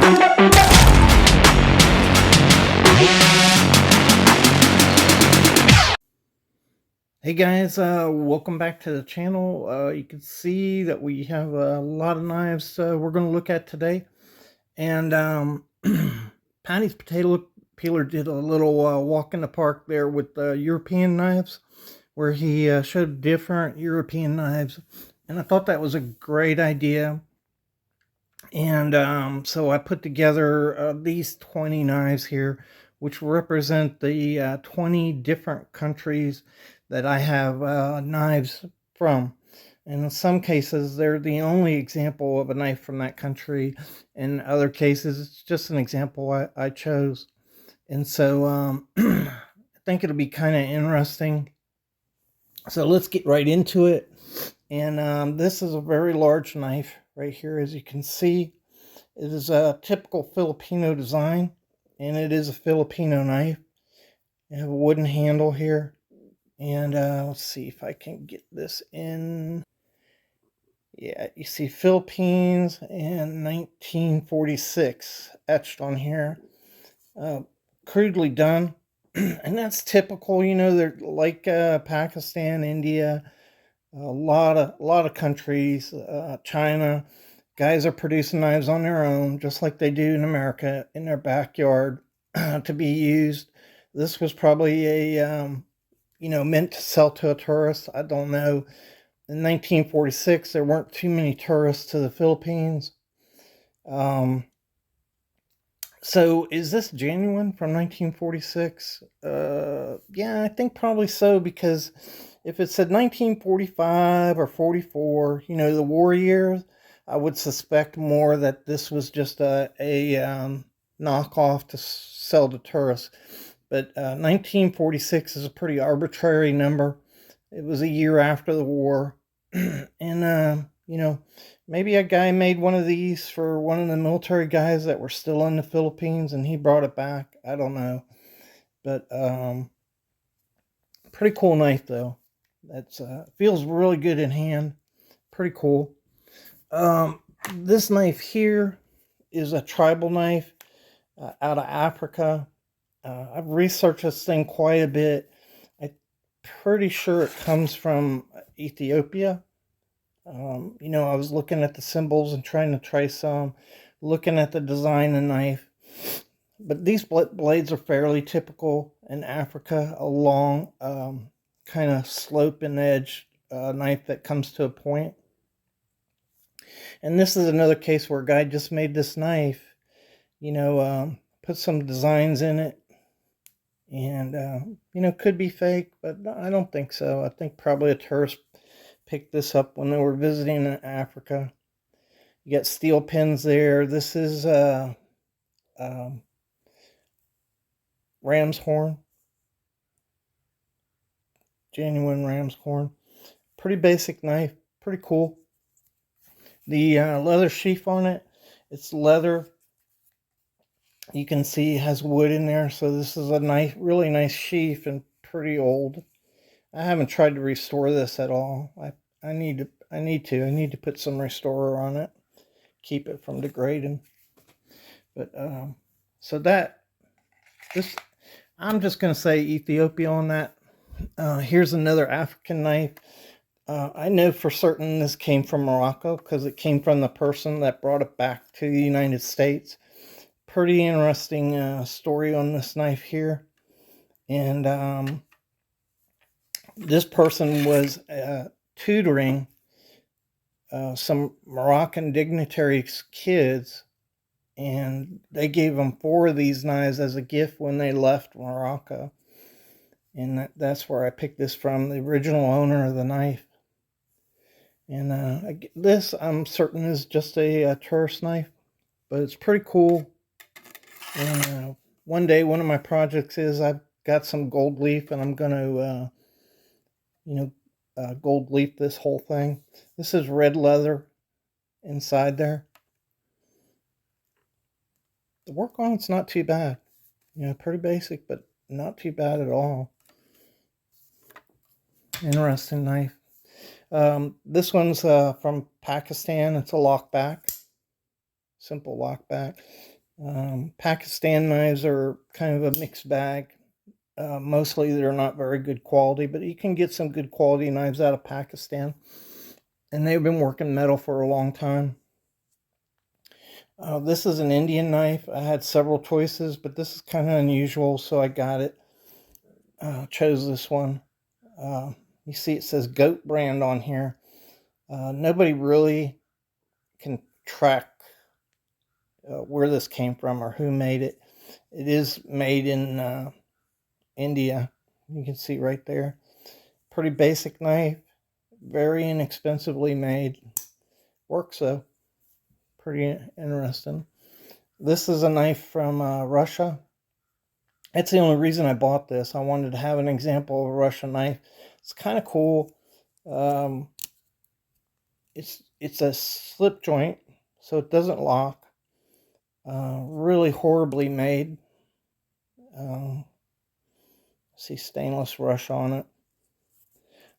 Hey guys, welcome back to the channel. You can see that we have a lot of knives we're going to look at today. And Patty's Potato Peeler did a little walk in the park there with European knives, where he showed different European knives. And I thought that was a great idea. And so I put together these 20 knives here, which represent the 20 different countries that I have knives from. And in some cases, they're the only example of a knife from that country. In other cases, it's just an example I chose. And so I think it'll be kind of interesting. So let's get right into it. And this is a very large knife right here, as you can see. It is a typical Filipino design, and it is a Filipino knife. I have a wooden handle here, and let's see if I can get this in. Yeah, you see Philippines and 1946 etched on here. Crudely done, and that's typical. You know, they're like Pakistan, India, a lot of countries, China. Guys are producing knives on their own, just like they do in America, in their backyard to be used. This was probably a, meant to sell to a tourist. I don't know. In 1946, there weren't too many tourists to the Philippines. So is this genuine from 1946? Yeah, I think probably so, because if it said 1945 or 44, the war years, I would suspect more that this was just a knockoff to sell to tourists. But 1946 is a pretty arbitrary number. It was a year after the war. And, maybe a guy made one of these for one of the military guys that were still in the Philippines and he brought it back. I don't know. But pretty cool knife, though. That's feels really good in hand. Pretty cool. This knife here is a tribal knife out of Africa. I've researched this thing quite a bit. I'm pretty sure it comes from Ethiopia. I was looking at the symbols and trying to trace some, looking at the design of the knife. But these blades are fairly typical in Africa, a long kind of slope and edge knife that comes to a point. And this is another case where a guy just made this knife, put some designs in it. And, could be fake, but I don't think so. I think probably a tourist picked this up when they were visiting in Africa. You got steel pins there. This is ram's horn. Genuine ram's horn. Pretty basic knife. Pretty cool. The leather sheath on it, it's leather. You can see it has wood in there, so this is a nice, really nice sheath and pretty old. I haven't tried to restore this at all. I need to put some restorer on it, keep it from degrading. But so this, I'm just gonna say Ethiopia on that. Here's another African knife. I know for certain this came from Morocco because it came from the person that brought it back to the United States. Pretty interesting story on this knife here. And this person was tutoring some Moroccan dignitaries' kids, and they gave them 4 of these knives as a gift when they left Morocco. And that's where I picked this from, the original owner of the knife. And this, I'm certain, is just a tourist knife, but it's pretty cool. And one day, one of my projects is I've got some gold leaf, and I'm going to, gold leaf this whole thing. This is red leather inside there. The work on it's not too bad. Pretty basic, but not too bad at all. Interesting knife. This one's from Pakistan. It's a lockback. Simple lockback. Pakistan knives are kind of a mixed bag. Mostly they're not very good quality, but you can get some good quality knives out of Pakistan. And they've been working metal for a long time. This is an Indian knife. I had several choices, but this is kind of unusual, so I got it. Chose this one. Uh, you see it says Goat brand on here. Nobody really can track where this came from or who made it. It is made in India. You can see right there. Pretty basic knife, very inexpensively made. Works though. Pretty interesting. This is a knife from Russia. That's the only reason I bought this. I wanted to have an example of a Russian knife. It's kind of cool. Um, it's a slip joint, so it doesn't lock. Really horribly made. Um, see stainless rush on it.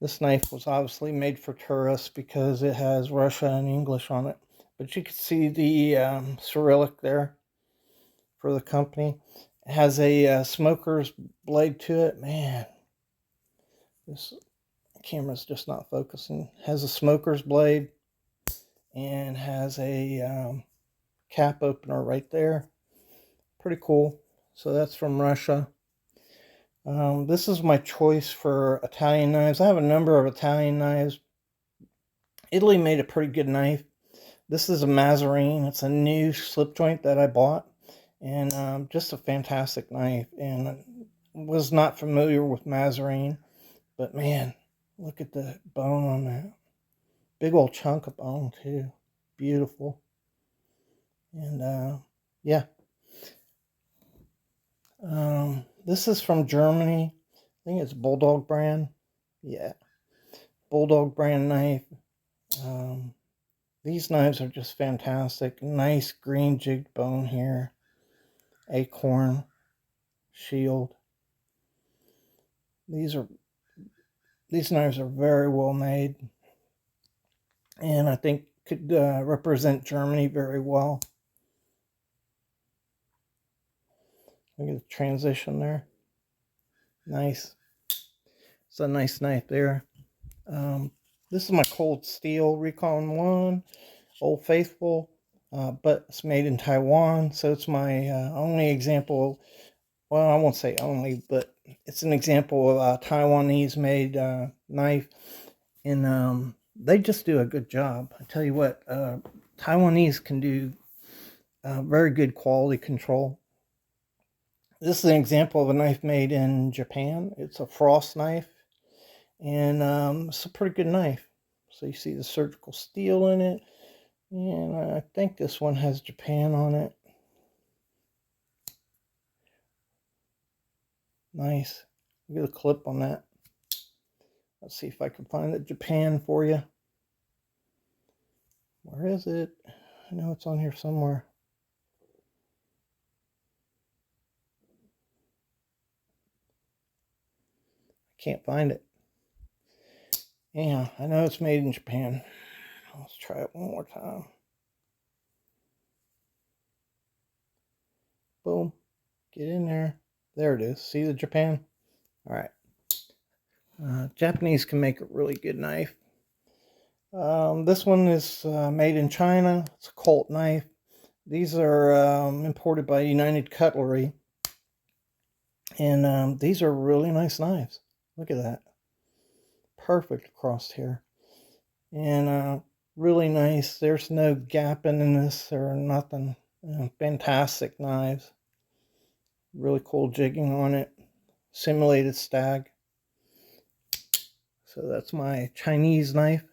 This knife was obviously made for tourists because it has Russia and English on it. But you can see the Cyrillic there for the company. It has a smoker's blade to it. Man, this camera's just not focusing. Has a smoker's blade and has a cap opener right there. Pretty cool. So that's from Russia. This is my choice for Italian knives. I have a number of Italian knives. Italy made a pretty good knife. This is a Mazzarine. It's a new slip joint that I bought, and just a fantastic knife. And I was not familiar with Mazzarine, but man, look at the bone on that. Big old chunk of bone too. Beautiful. And yeah, this is from Germany. I think it's Bulldog brand. Yeah, Bulldog brand knife. Um, these knives are just fantastic. Nice green jigged bone here. Acorn shield. These are these knives are very well made, and I think could represent Germany very well. Look at the transition there. Nice. It's a nice knife there. This is my Cold Steel Recon 1, Old Faithful, but it's made in Taiwan, so it's my only example. Well, I won't say only, but it's an example of a Taiwanese made knife, and they just do a good job. I tell you what, Taiwanese can do very good quality control. This is an example of a knife made in Japan. It's a frost knife, and it's a pretty good knife. So you see the surgical steel in it, and I think this one has Japan on it. Nice. Look at the clip on that. Let's see if I can find the Japan for you. Where is it? I know it's on here somewhere. I can't find it. Yeah, I know it's made in Japan. Let's try it one more time. Boom. Get in there. There it is. See the Japan? All right. Japanese can make a really good knife. This one is made in China. It's a Colt knife. These are imported by United Cutlery. And these are really nice knives. Look at that. Perfect across here. And really nice. There's no gapping in this or nothing. Fantastic knives. Really cool jigging on it. Simulated stag. So that's my Chinese knife.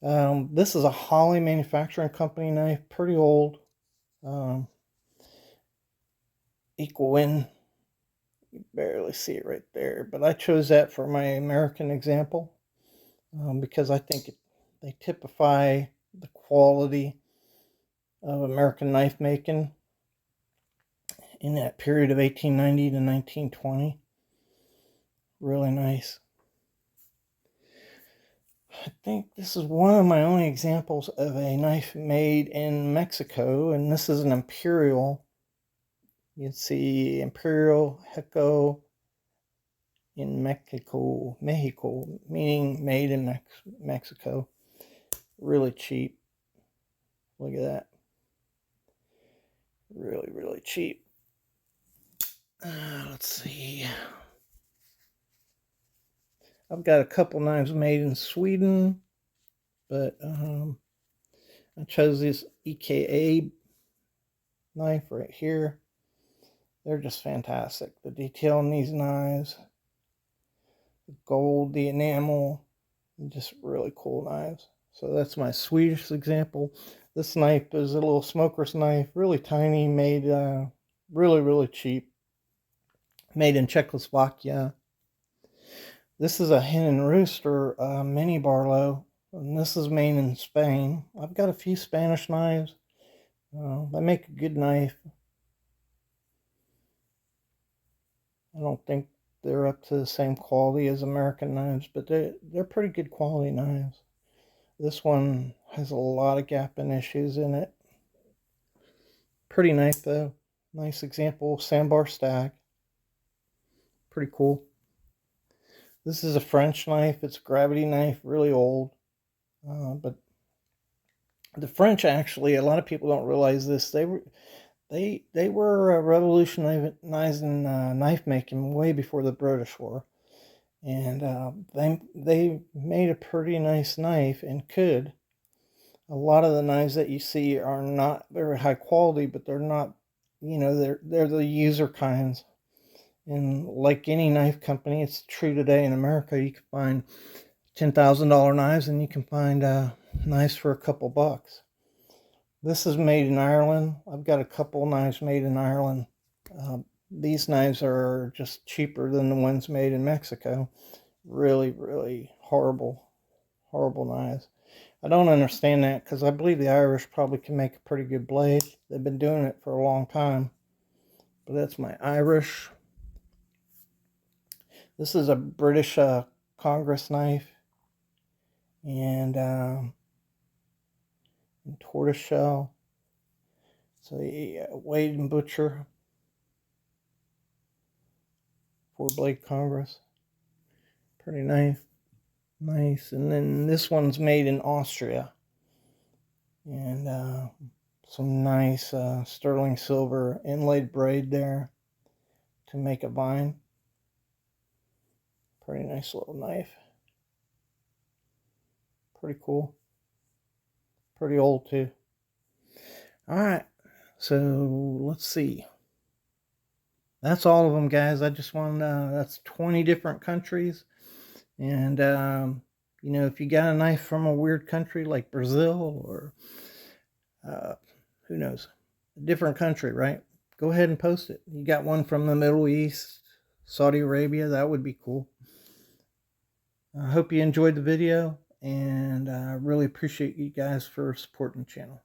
This is a Holly Manufacturing Company knife. Pretty old. Equal win. You barely see it right there. But I chose that for my American example because I think they typify the quality of American knife making in that period of 1890 to 1920. Really nice. I think this is one of my only examples of a knife made in Mexico, and this is an imperial. You can see Imperial Heco in Mexico, meaning made in Mexico. Really cheap. Look at that. Really, really cheap. Let's see. I've got a couple knives made in Sweden, but I chose this EKA knife right here. They're just fantastic. The detail in these knives, the gold, the enamel, just really cool knives. So that's my Swedish example. This knife is a little smoker's knife, really tiny, made really, really cheap. Made in Czechoslovakia. This is a hen and rooster mini Barlow, and this is made in Spain. I've got a few Spanish knives. They make a good knife. I don't think they're up to the same quality as American knives, but they're pretty good quality knives. This one has a lot of gapping issues in it. Pretty knife though. Nice example, sandbar stack. Pretty cool. This is a French knife. It's a gravity knife, really old. But the French, actually, a lot of people don't realize this. They were revolutionizing knife making way before the British were, and they made a pretty nice knife and could. A lot of the knives that you see are not very high quality, but they're not, they're the user kinds. And like any knife company, it's true today in America. You can find $10,000 knives, and you can find knives for a couple bucks. This is made in Ireland. I've got a couple knives made in Ireland. These knives are just cheaper than the ones made in Mexico. Really, really horrible, horrible knives. I don't understand that, because I believe the Irish probably can make a pretty good blade. They've been doing it for a long time. But that's my Irish. This is a British Congress knife. And tortoiseshell. So a Wade and Butcher 4-blade Congress. Pretty nice. Nice. And then this one's made in Austria. And some nice sterling silver inlaid braid there to make a vine. Pretty nice little knife. Pretty cool. Pretty old too. Alright, so let's see. That's all of them, guys. I just wanted that's 20 different countries. And if you got a knife from a weird country like Brazil or who knows, a different country, right? Go ahead and post it. You got one from the Middle East, Saudi Arabia, that would be cool. I hope you enjoyed the video, and I really appreciate you guys for supporting the channel.